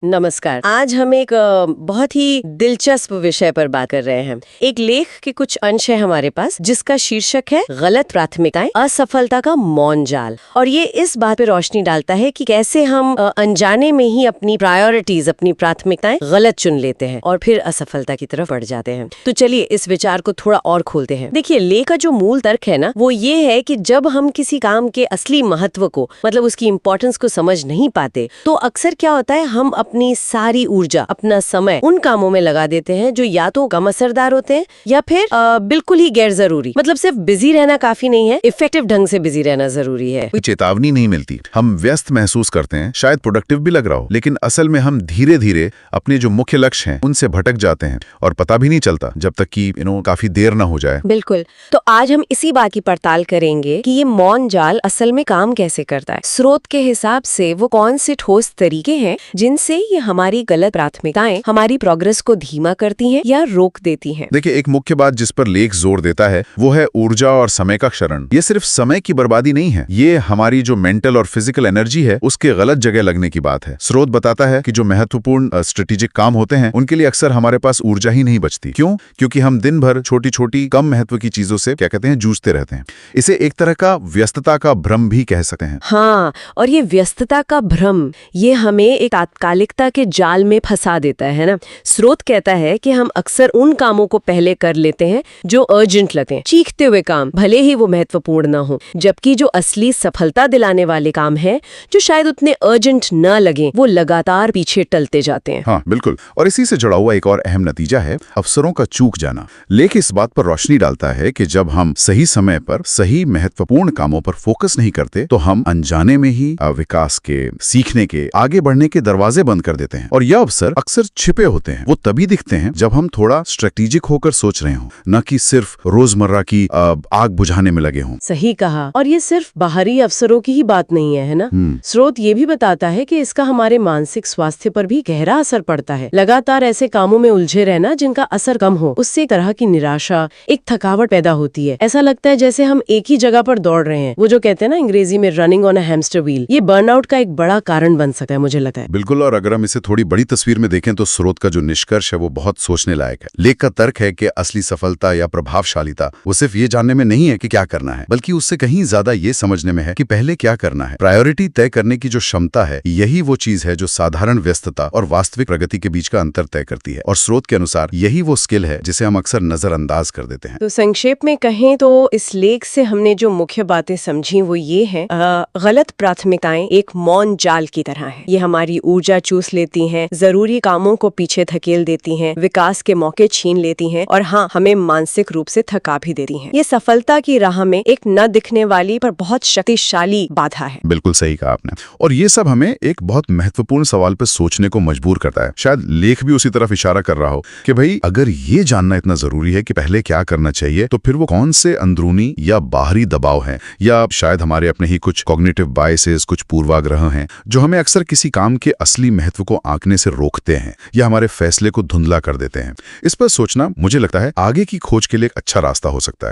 नमस्कार। आज हम एक बहुत ही दिलचस्प विषय पर बात कर रहे हैं। एक लेख के कुछ अंश है हमारे पास जिसका शीर्षक है गलत प्राथमिकताएं, असफलता का मौन जाल। और ये इस बात पे रोशनी डालता है कि कैसे हम अनजाने में ही अपनी प्रायोरिटीज, अपनी प्राथमिकताएं गलत चुन लेते हैं और फिर असफलता की तरफ बढ़ जाते हैं। तो चलिए इस विचार को थोड़ा और खोलते हैं। देखिए, लेख का जो मूल तर्क है ना, वो ये है कि जब हम किसी काम के असली महत्व को, मतलब उसकी इम्पोर्टेंस को समझ नहीं पाते, तो अक्सर क्या होता है, हम अपनी सारी ऊर्जा, अपना समय उन कामों में लगा देते हैं जो या तो कम असरदार होते हैं या फिर बिल्कुल ही गैर जरूरी। मतलब सिर्फ बिजी रहना काफी नहीं है, इफेक्टिव ढंग से बिजी रहना जरूरी है। कोई चेतावनी नहीं मिलती, हम व्यस्त महसूस करते हैं, शायद प्रोडक्टिव भी लग रहा हो, लेकिन असल में हम धीरे धीरे अपने जो मुख्य लक्ष्य हैं उनसे भटक जाते हैं और पता भी नहीं चलता जब तक कि काफी देर ना हो जाए। बिल्कुल। तो आज हम इसी बात की पड़ताल करेंगे कि ये मौन जाल असल में काम कैसे करता है। स्रोत के हिसाब से वो कौन से ठोस तरीके हैं जिनसे ये हमारी गलत प्राथमिकताएं हमारी प्रोग्रेस को धीमा करती हैं या रोक देती हैं। देखिए, एक मुख्य बात जिस पर लेख जोर देता है वो है ऊर्जा और समय का क्षरण। ये सिर्फ समय की बर्बादी नहीं है, ये हमारी जो मेंटल और फिजिकल एनर्जी है उसके गलत जगह लगने की बात है। स्रोत बताता है कि जो महत्वपूर्ण स्ट्रेटेजिक काम होते हैं उनके लिए अक्सर हमारे पास ऊर्जा ही नहीं बचती। क्यों? क्योंकि हम दिन भर छोटी छोटी कम महत्व की चीजों से जूझते रहते हैं। इसे एक तरह का व्यस्तता का भ्रम भी कह सकते हैं। हाँ, और ये व्यस्तता का भ्रम ये हमें एक तात्कालिकता के जाल में फंसा देता है ना। स्रोत कहता है कि हम अक्सर उन कामों को पहले कर लेते हैं जो अर्जेंट लगते, चीखते हुए काम, भले ही वो महत्वपूर्ण ना हो, जबकि जो असली सफलता दिलाने वाले काम है जो शायद उतने अर्जेंट न लगे, वो लगातार पीछे टलते जाते हैं। हाँ, बिल्कुल। और इसी से जुड़ा हुआ एक और अहम नतीजा है अवसरों का चूक जाना। लेख इस बात पर रोशनी डालता है कि जब हम सही समय पर सही महत्वपूर्ण कामों पर फोकस नहीं करते तो हम अनजाने में ही विकास के, सीखने के, आगे बढ़ने के दरवाजे बंद कर देते हैं। और यह अवसर अक्सर छिपे होते हैं। वो तभी दिखते हैं जब हम थोड़ा स्ट्रेटेजिक होकर सोच रहे हों, न कि सिर्फ रोजमर्रा की आग बुझाने में लगे हों। सही कहा। और ये सिर्फ बाहरी अवसरों की ही बात नहीं है ना। स्रोत ये भी बताता है कि इसका हमारे मानसिक स्वास्थ्य पर भी गहरा असर पड़ता है। लगातार ऐसे कामों में उलझे रहना जिनका असर कम हो, उससे एक तरह की निराशा, एक थकावट पैदा होती है। ऐसा लगता है जैसे हम एक ही जगह पर दौड़ रहे हैं। वो जो कहते हैं ना अंग्रेजी में running on a hamster wheel, ये बर्नआउट का एक बड़ा कारण बन सकता है, मुझे लगता है। बिल्कुल। और अगर हम इसे थोड़ी बड़ी तस्वीर में देखें तो स्रोत का जो निष्कर्ष है वो बहुत सोचने लायक है। लेख का तर्क है कि असली सफलता या प्रभावशालीता वो सिर्फ ये जानने में नहीं है कि क्या करना है, बल्कि उससे कहीं ज्यादा ये समझने में है कि पहले क्या करना है। प्रायोरिटी तय करने की जो क्षमता है, यही वो चीज है जो साधारण व्यस्तता और वास्तविक प्रगति के बीच का अंतर तय करती है। और स्रोत के अनुसार यही वो स्किल है जिसे हम अक्सर नजरअंदाज कर देते हैं। तो संक्षेप में कहें तो इस लेख से हमने जो मुख्य बातें समझी वो ये है, गलत प्राथमिकताएं एक मौन जाल की तरह है। ये हमारी ऊर्जा चूस लेती हैं, जरूरी कामों को पीछे धकेल देती हैं, विकास के मौके छीन लेती हैं और हाँ, हमें मानसिक रूप से थका भी देती हैं। ये सफलता की राह में एक न दिखने वाली पर बहुत शक्तिशाली बाधा है। बिल्कुल सही कहा आपने। और ये सब हमें एक बहुत महत्वपूर्ण सवाल पर सोचने को मजबूर करता है। शायद लेख भी उसी तरफ इशारा कर रहा हो कि भाई, अगर ये जानना इतना जरूरी है कि पहले क्या करना चाहिए, तो फिर वो कौन से अंदरूनी या बाहरी दबाव हैं, या शायद हमारे अपने ही कुछ कॉग्निटिव बायसेस, कुछ पूर्वाग्रह हैं जो हमें अक्सर किसी काम के असली महत्व को आंकने से रोकते हैं या हमारे फैसले को धुंधला कर देते हैं। इस पर सोचना, मुझे लगता है, आगे की खोज के लिए एक अच्छा रास्ता हो सकता है।